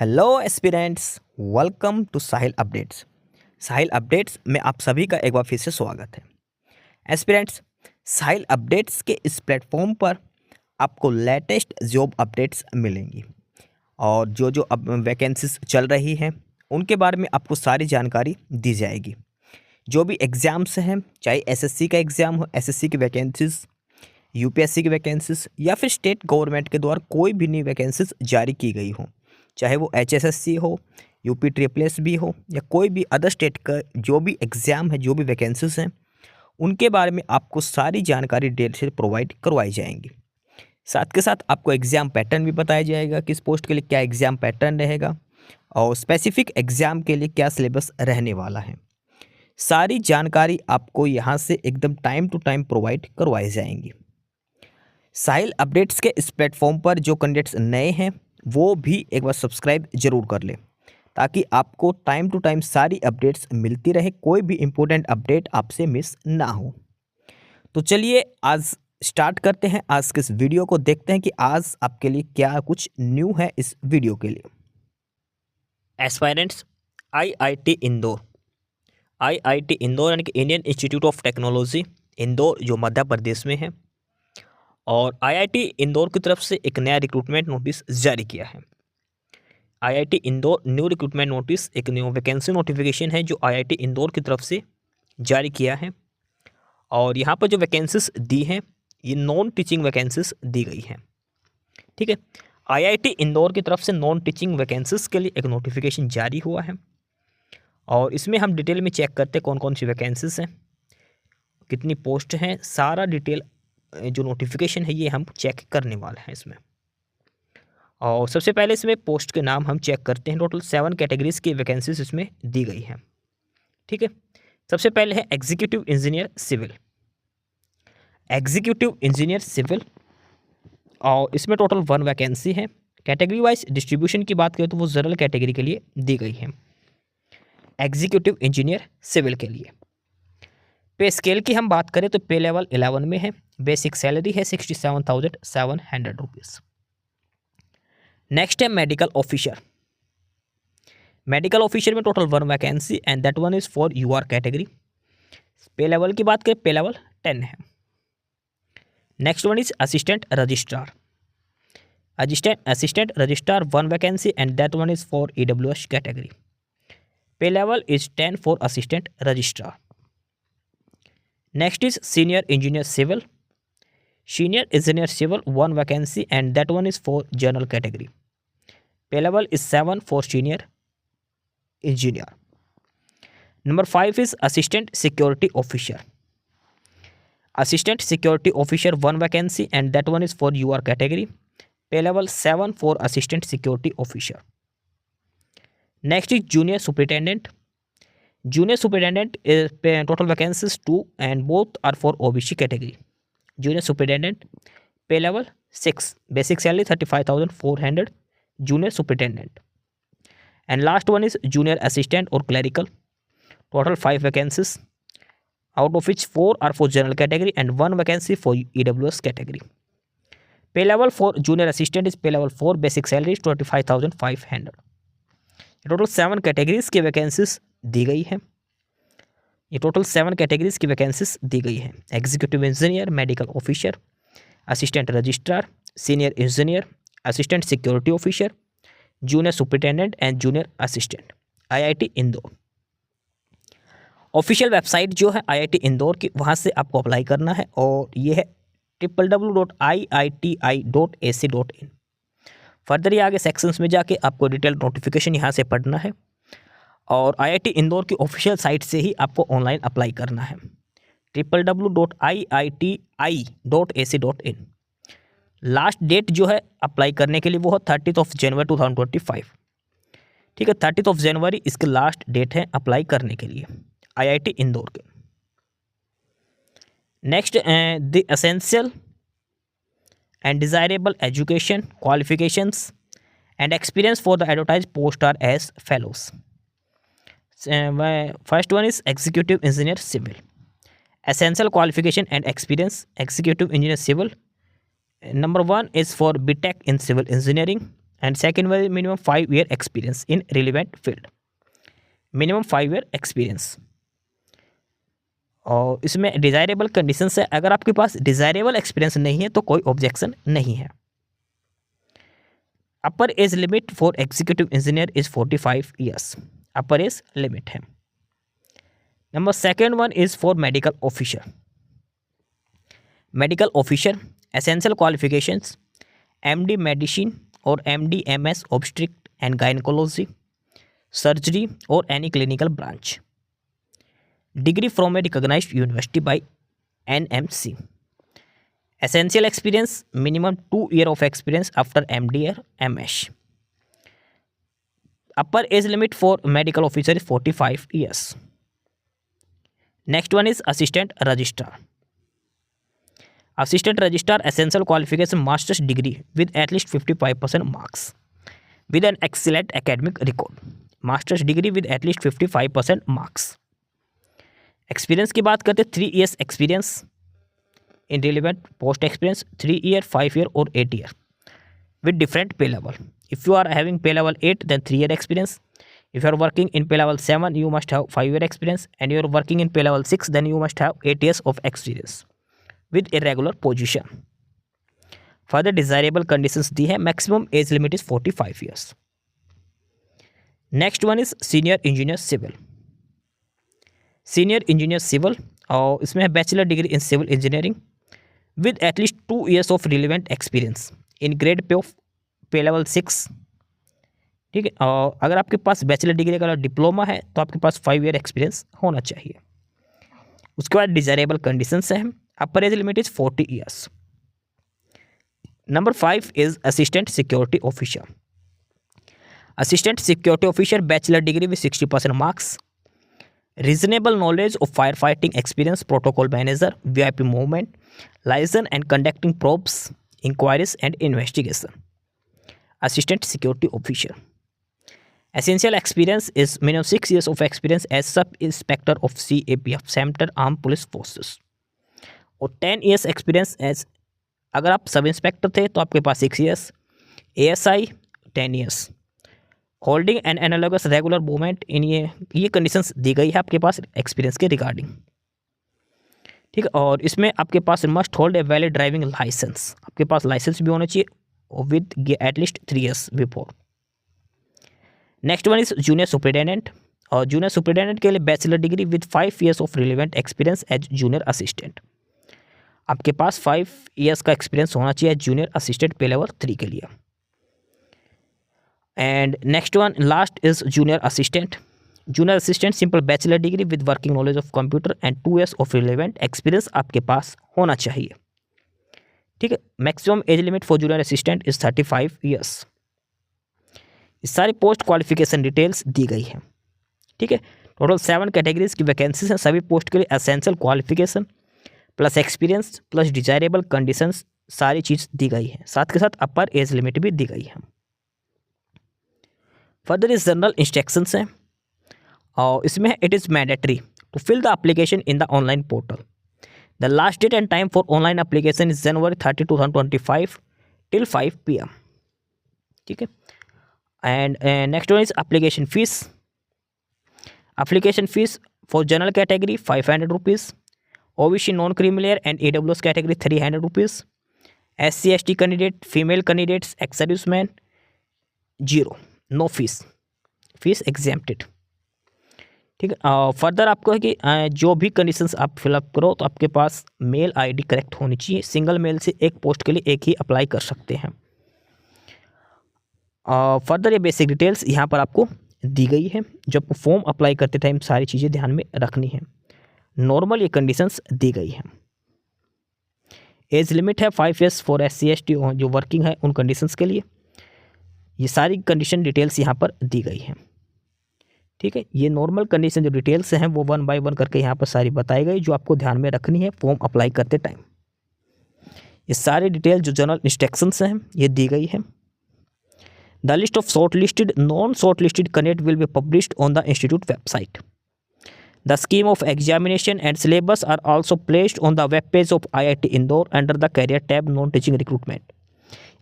Hello aspirants, welcome to Sahil updates. Sahil updates में आप सभी का एक बार फिर से स्वागत है। एस्पिरेंट्स, साहिल अपडेट्स के इस प्लेटफॉर्म पर आपको लेटेस्ट जॉब अपडेट्स मिलेंगी और जो जो अब वैकेंसीज चल रही हैं उनके बारे में आपको सारी जानकारी दी जाएगी। जो भी एग्ज़ाम्स हैं, चाहे एसएससी का एग्ज़ाम हो, एसएससी की वैकेंसीज, यूपीएससी की वैकेंसीज या फिर स्टेट गवर्नमेंट के द्वारा कोई भी नई वैकेंसीज जारी की गई हो, चाहे वो एचएसएससी हो, यूपी ट्रिपल एस भी हो या कोई भी अदर स्टेट का जो भी एग्ज़ाम है, जो भी वैकेंसीज हैं, उनके बारे में आपको सारी जानकारी डिटेल से प्रोवाइड करवाई जाएंगी। साथ के साथ आपको एग्ज़ाम पैटर्न भी बताया जाएगा, किस पोस्ट के लिए क्या एग्ज़ाम पैटर्न रहेगा और स्पेसिफिक एग्ज़ाम के लिए क्या सिलेबस रहने वाला है। सारी जानकारी आपको यहाँ से एकदम टाइम टू टाइम प्रोवाइड करवाई जाएंगी। साहिल अपडेट्स के इस प्लेटफॉर्म पर जो कैंडिडेट्स नए हैं वो भी एक बार सब्सक्राइब जरूर कर लें ताकि आपको टाइम टू टाइम सारी अपडेट्स मिलती रहे, कोई भी इम्पोर्टेंट अपडेट आपसे मिस ना हो। तो चलिए आज स्टार्ट करते हैं आज के इस वीडियो को, देखते हैं कि आज आपके लिए क्या कुछ न्यू है इस वीडियो के लिए। Aspirants, IIT Indore, IIT Indore यानी कि Indian institute of technology Indore जो मध्य प्रदेश में है, और आईआईटी इंदौर की तरफ से एक नया रिक्रूटमेंट नोटिस जारी किया है। IIT Indore new recruitment notice एक न्यू वैकेंसी नोटिफिकेशन है जो आईआईटी इंदौर की तरफ से जारी किया है। और यहाँ पर जो वैकेंसीज दी हैं ये नॉन टीचिंग वैकेंसीज दी गई हैं। ठीक है, आईआईटी इंदौर की तरफ से नॉन टीचिंग वैकेंसीज के लिए एक नोटिफिकेशन जारी हुआ है और इसमें हम डिटेल में चेक करते हैं कौन कौन सी वैकेंसीज हैं, कितनी पोस्ट हैं, सारा डिटेल जो नोटिफिकेशन है ये हम चेक करने वाले हैं इसमें। और सबसे पहले इसमें पोस्ट के नाम हम चेक करते हैं। टोटल 7 कैटेगरीज की वैकेंसीज इसमें दी गई हैं। ठीक है, सबसे पहले है executive engineer civil, executive engineer civil, और इसमें टोटल 1 वैकेंसी है। कैटेगरी वाइज डिस्ट्रीब्यूशन की बात करें तो वो जनरल कैटेगरी के लिए दी गई है एग्जीक्यूटिव इंजीनियर सिविल के लिए। पे स्केल की हम बात करें तो पे लेवल 11 में है, बेसिक सैलरी है 67,700 रुपीज़। नेक्स्ट है मेडिकल ऑफिसर, मेडिकल ऑफिसर में total 1 vacancy and that one is for UR category. Pay level की बात करें पे लेवल 10 है। Next one is assistant registrar, assistant registrar 1 vacancy and that one is for EWS category. Pay level is 10 for assistant registrar. Next is senior engineer civil, senior engineer civil 1 vacancy and that one is for general category. Pay level is 7 for senior engineer. Number 5 is assistant security officer, assistant security officer 1 vacancy and that one is for UR category. Pay level 7 for assistant security officer. Next is junior superintendent, junior superintendent total vacancies 2 and both are for OBC category. Junior superintendent pay level 6, basic salary 35,400 junior superintendent. And last one is junior assistant और clerical, total 5 vacancies out of which 4 are for general category and 1 vacancy for EWS category. Pay level for junior assistant is pay level 4, basic salary 25,500। Total 7 categories की vacancies दी गई है। ये total 7 categories की vacancies दी गई है। Executive engineer, medical officer, assistant registrar, senior engineer, assistant security officer, junior superintendent and junior assistant. IIT Indore official website जो है आईआईटी इंदौर की, वहाँ से आपको अप्लाई करना है और ये है www.iiti.ac.in। फर्दर ये आगे सेक्शंस में जाके आपको डिटेल नोटिफिकेशन यहाँ से पढ़ना है और आईआईटी इंदौर की ऑफिशियल साइट से ही आपको ऑनलाइन अप्लाई करना है www.iiti.ac.in। लास्ट डेट जो है अप्लाई करने के लिए वो है 30 जनवरी 2025। ठीक है, 30 जनवरी इसके लास्ट डेट है अप्लाई करने के लिए आईआईटी इंदौर के। Next the essential and desirable education qualifications and experience for the advertise post are as follows. First one is executive engineer civil, essential qualification and experience executive engineer civil. Number 1 is for BTech in Civil Engineering and second one minimum 5 year experience in relevant field, minimum 5 year experience. और इसमें desirable conditions है, अगर आपके पास desirable experience नहीं है तो कोई objection नहीं है। Upper age limit for executive engineer is 45 years, upper age limit है। Number second one is for medical officer. Medical officer essential qualifications MD medicine और MD MS obstetric and gynaecology, surgery और any clinical branch, degree from a recognised university by NMC, essential experience minimum 2 year of experience after MD or MS. Upper age limit for medical officer is 45 years. Next one is assistant registrar. Assistant registrar essential qualification master's degree with at least 55% marks with an excellent academic record. Master's degree with at least 55% marks. Experience की बात करते 3 years experience in relevant post experience, 3 year, 5 year or 8 year with different pay level. If you are having pay level 8 then 3 year experience. If you are working in pay level 7 you must have 5 year experience, and you are working in pay level 6 then you must have 8 years of experience with irregular position. Further desirable conditions दी है, maximum age limit is 45 years. Next one is senior engineer civil. Senior engineer civil और इसमें है bachelor degree in civil engineering with at least 2 years of relevant experience in grade पे level 6, ठीक है। और अगर आपके पास बैचलर डिग्री का डिप्लोमा है तो आपके पास 5 ईयर एक्सपीरियंस होना चाहिए। उसके बाद डिजायरेबल कंडीशंस हैं, अपर age limit is 40 years. Number 5 is assistant security officer. Assistant security officer bachelor degree with 60% marks, reasonable knowledge of firefighting experience, protocol manager, VIP movement, liaison and conducting probes, inquiries and investigation. Assistant security officer. Essential experience is minimum 6 years of experience as sub-inspector of CAPF, Central Armed Police Forces, और 10 years experience as, अगर आप sub inspector थे तो आपके पास 6 years, ASI 10 years, holding and analogous regular movement in ये conditions दी गई है आपके पास एक्सपीरियंस के रिगार्डिंग, ठीक है। और इसमें आपके पास must hold a valid driving licence, आपके पास लाइसेंस भी होना चाहिए with at least 3 years before. Next one is junior superintendent, और जूनियर सुपरिटेंडेंट के लिए bachelor degree with 5 years of relevant experience as junior assistant, आपके पास 5 years का एक्सपीरियंस होना चाहिए जूनियर असिस्टेंट पे लेवल 3 के लिए। And next one last is junior assistant. Junior assistant simple bachelor degree with working knowledge of computer and 2 years of relevant experience आपके पास होना चाहिए, ठीक है। Maximum age limit for junior assistant is 35 years। इस सारी post qualification details दी गई है, ठीक है। टोटल 7 कैटेगरीज की वैकेंसीज हैं, सभी पोस्ट के लिए essential qualification plus experience plus desirable conditions सारी चीज़ दी गई है, साथ के साथ अपर एज लिमिट भी दी गई है। फर्दर इज जनरल इंस्ट्रक्शंस हैं, और इसमें it is mandatory to fill the application in the online portal. The last date and time for online application is January 30, 2025 till 5 PM, ठीक है। And next one is application fees. Application fees for general category 500 rupees, OBC non creamy layer and AWS category 300 rupees, SC ST candidate female candidates ex serviceman 0, no fees exempted, ठीक है। Further आपको है कि जो भी conditions आप fill up करो तो आपके पास मेल आईडी करेक्ट होनी चाहिए, सिंगल मेल से एक पोस्ट के लिए एक ही अप्लाई कर सकते हैं। फर्दर ये बेसिक डिटेल्स यहाँ पर आपको दी गई है, जो आपको फॉर्म अप्लाई करते टाइम सारी चीज़ें ध्यान में रखनी है। नॉर्मल ये कंडीशंस दी गई हैं। एज लिमिट है 5 years फॉर SC ST जो वर्किंग है उन कंडीशंस के लिए। ये सारी कंडीशन डिटेल्स यहाँ पर दी गई हैं, ठीक है। ये नॉर्मल कंडीशन जो डिटेल्स हैं वो 1 by 1 करके यहाँ पर सारी बताई गई, जो आपको ध्यान में रखनी है फॉर्म अप्लाई करते टाइम। ये सारी डिटेल जो जनरल इंस्ट्रक्शंस हैं ये दी गई है। The list of short listed non short listed candidate will be published on the institute website. The scheme of examination and syllabus are also placed on the web page of IIT Indore under the career tab non teaching recruitment.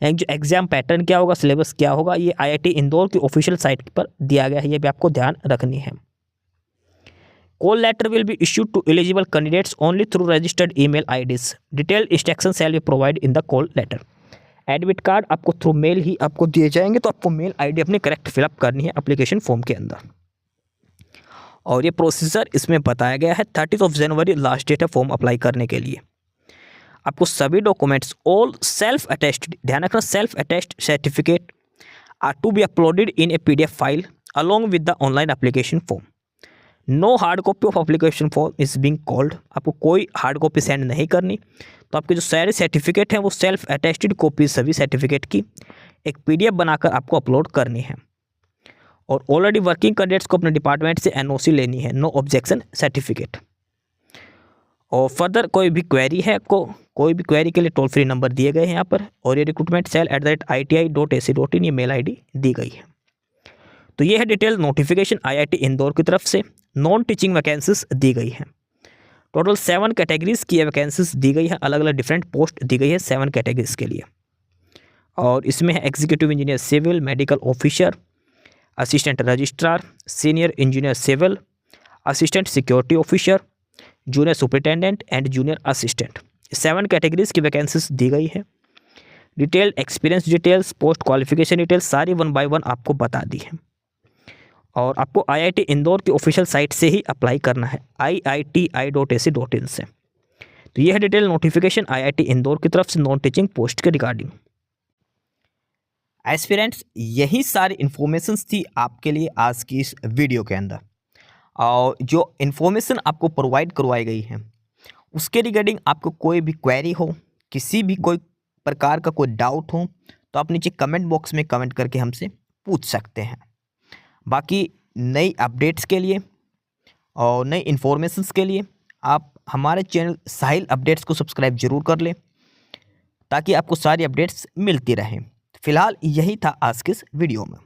यानी जो exam pattern क्या होगा, syllabus क्या होगा, ये IIT Indore की official site पर दिया गया है, ये भी आपको ध्यान रखनी है। Call letter will be issued to eligible candidates only through registered email IDs. Detailed instruction shall be provide in the call letter. Admit card आपको थ्रू मेल ही आपको दिए जाएंगे, तो आपको मेल आईडी अपनी करेक्ट फिलअप करनी है एप्लीकेशन फॉर्म के अंदर। और ये प्रोसीजर इसमें बताया गया है 30 जनवरी लास्ट डेट है फॉर्म अप्लाई करने के लिए। आपको सभी डॉक्यूमेंट्स ऑल सेल्फ अटेस्टेड, ध्यान रखना self attested certificate are to be uploaded in a PDF file along with the online application form. No hard copy of application form is being called, आपको कोई hard copy send नहीं करनी। तो आपके जो सारे सर्टिफिकेट हैं वो सेल्फ अटेस्टेड कॉपी सभी सर्टिफिकेट की एक PDF बनाकर आपको अपलोड करनी है। और ऑलरेडी वर्किंग कैंडिडेट्स को अपने डिपार्टमेंट से NOC लेनी है, नो ऑब्जेक्शन सर्टिफिकेट। और फर्दर कोई भी क्वेरी है, कोई भी क्वेरी के लिए टोल फ्री नंबर दिए गए हैं यहाँ पर। और ये recruitment@iti.ac.in ये मेल ID दी गई है। तो ये है डिटेल नोटिफिकेशन IIT इंदौर की तरफ से। नॉन टीचिंग वैकेंसीज दी गई हैं। टोटल 7 कैटेगरीज की वैकेंसीज दी गई है, अलग अलग डिफरेंट पोस्ट दी गई है 7 कैटेगरीज के लिए। और इसमें है executive engineer civil, medical officer, assistant registrar, senior engineer civil, assistant security officer, junior superintendent and junior assistant. 7 categories की वैकेंसीज दी गई है। Detailed experience details, post qualification details सारी 1 by 1 आपको बता दी है। और आपको IIT इंदौर की ऑफिशियल साइट से ही अप्लाई करना है, iiti.ac.in से। तो यह है डिटेल नोटिफिकेशन IIT इंदौर की तरफ से नॉन टीचिंग पोस्ट के रिगार्डिंग। एस्पिरेंट्स, यही सारी इन्फॉर्मेशंस थी आपके लिए आज की इस वीडियो के अंदर। और जो इन्फॉर्मेशन आपको प्रोवाइड करवाई गई है उसके रिगार्डिंग आपको कोई भी क्वेरी हो, किसी भी कोई प्रकार का कोई डाउट हो, तो आप नीचे कमेंट बॉक्स में कमेंट करके हमसे पूछ सकते हैं। बाकी नई अपडेट्स के लिए और नई इन्फॉर्मेशंस के लिए आप हमारे चैनल साहिल अपडेट्स को सब्सक्राइब जरूर कर लें, ताकि आपको सारी अपडेट्स मिलती रहें। फिलहाल यही था आज के इस वीडियो में।